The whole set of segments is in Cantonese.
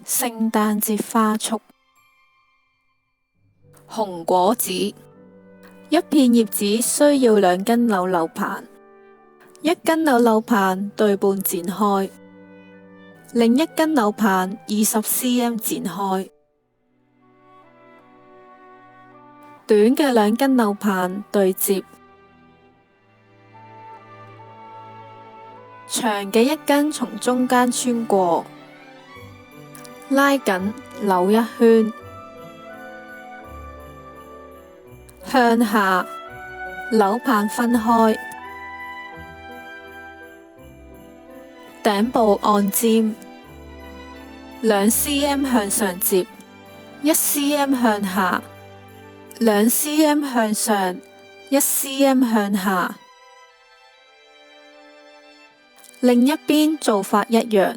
聖誕節花束。紅果子，一片葉子需要2根扭扭棒，1根扭扭棒對半展開，另1根扭棒20cm 展開。短嘅2根扭棒對接，長嘅1根從中間穿過，拉緊扭1圈，向下扭棒分開，頂部按尖2cm 向上接，1cm 向下，2cm 向上，1cm 向下。另一邊做法一樣。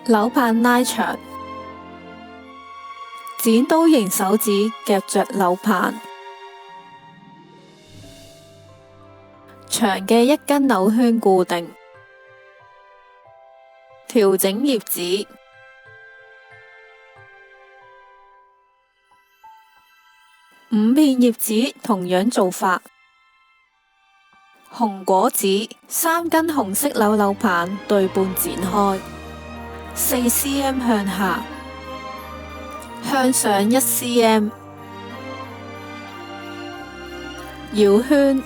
扭棒拉長，剪刀形手指夾着扭棒，長嘅1根扭圈固定，調整葉子，5片葉子同樣做法。紅果子3根紅色扭扭棒對半展開，4cm 向下，向上1cm，繞圈，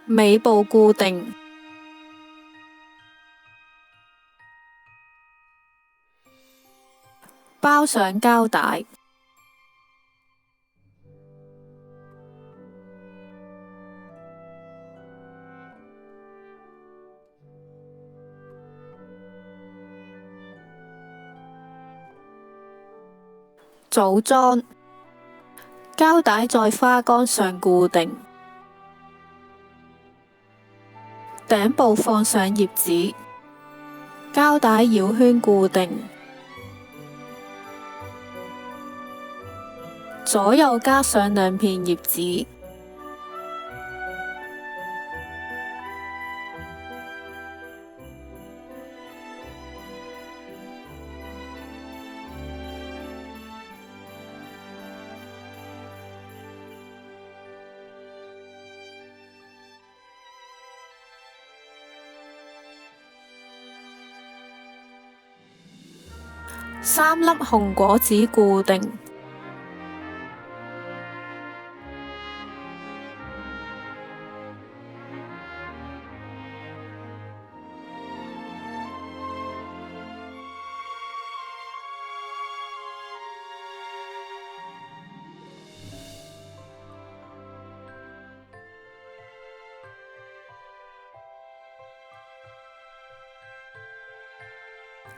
尾部固定，包上膠帶。組裝，膠帶在花桿上固定，頂部放上葉子，膠帶繞圈固定，左右加上2片葉子。3粒紅果子固定，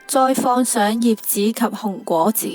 再放上葉子及紅果子。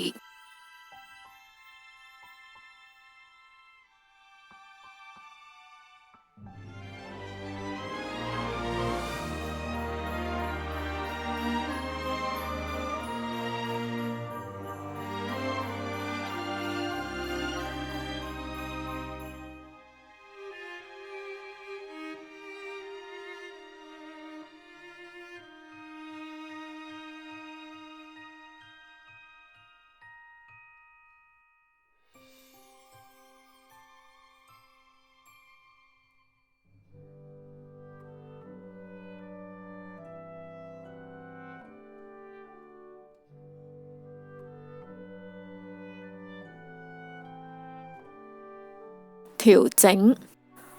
調整，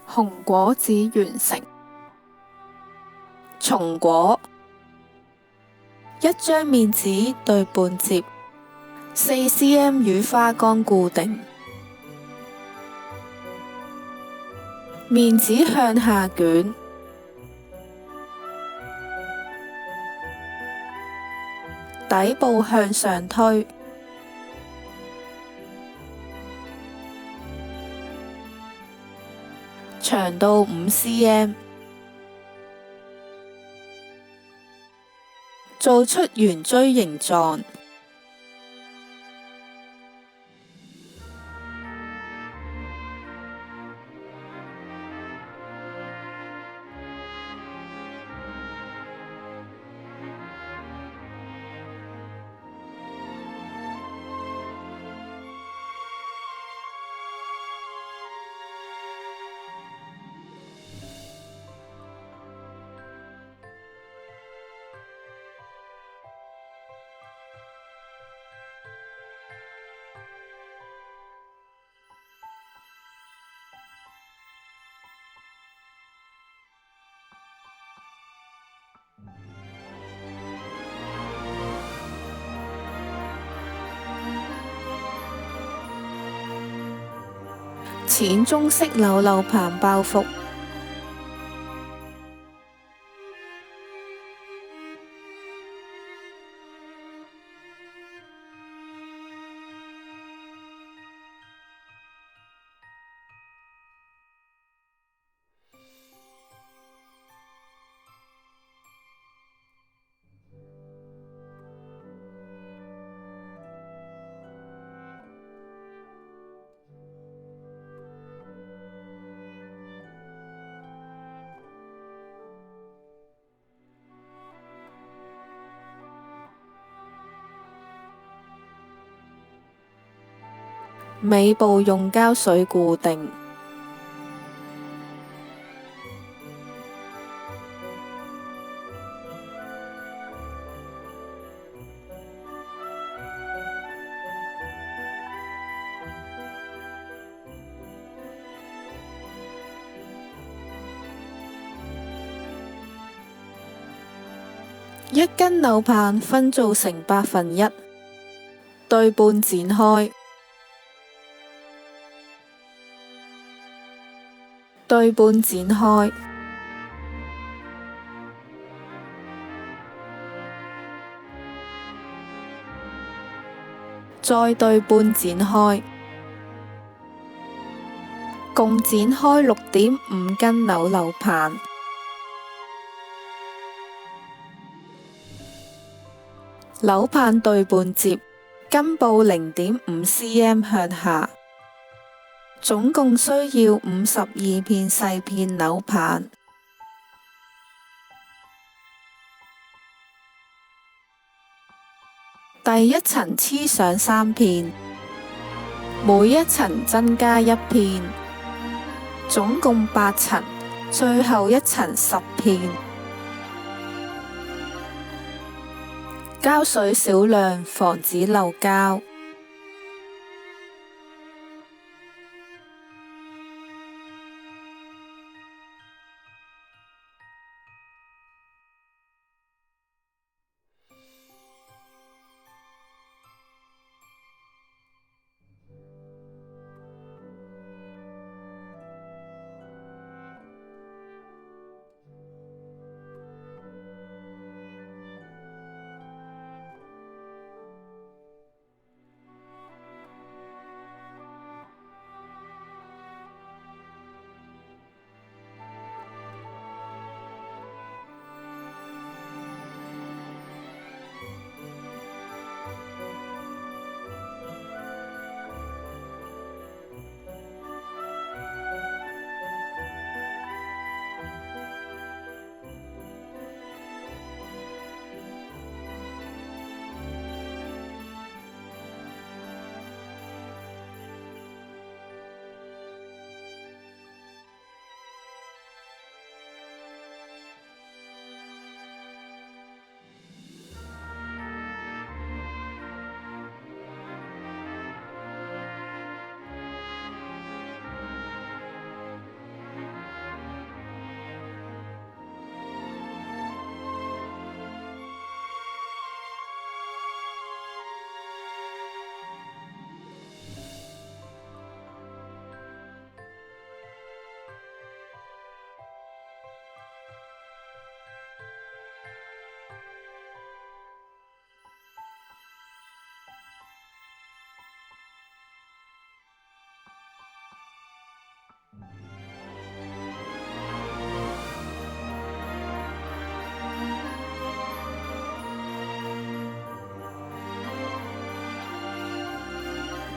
紅果子完成。松果，一張面紙對半折，4cm 與花桿固定，面紙向下捲，底部向上推，長度5cm，做出圓錐形狀。淺棕色扭扭棒包覆。尾部用膠水固定。一根扭棒分做成1/8，對半展開，對半展開，再對半展開，共展開6.5根扭扭棒。扭棒對半接，根部0.5cm 向下，總共需要52片細片扭棒。第一層黐上3片，每一層增加1片，總共8層，最後一層10片。膠水少量，防止漏膠。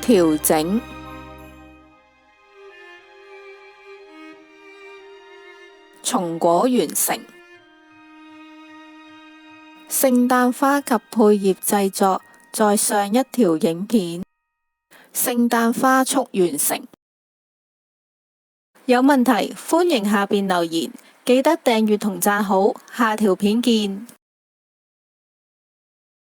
調整，松果完成。聖誕花及配葉製作在上一條影片。聖誕花束完成。有問題歡迎下邊留言，記得訂閱同讚好，下條片見。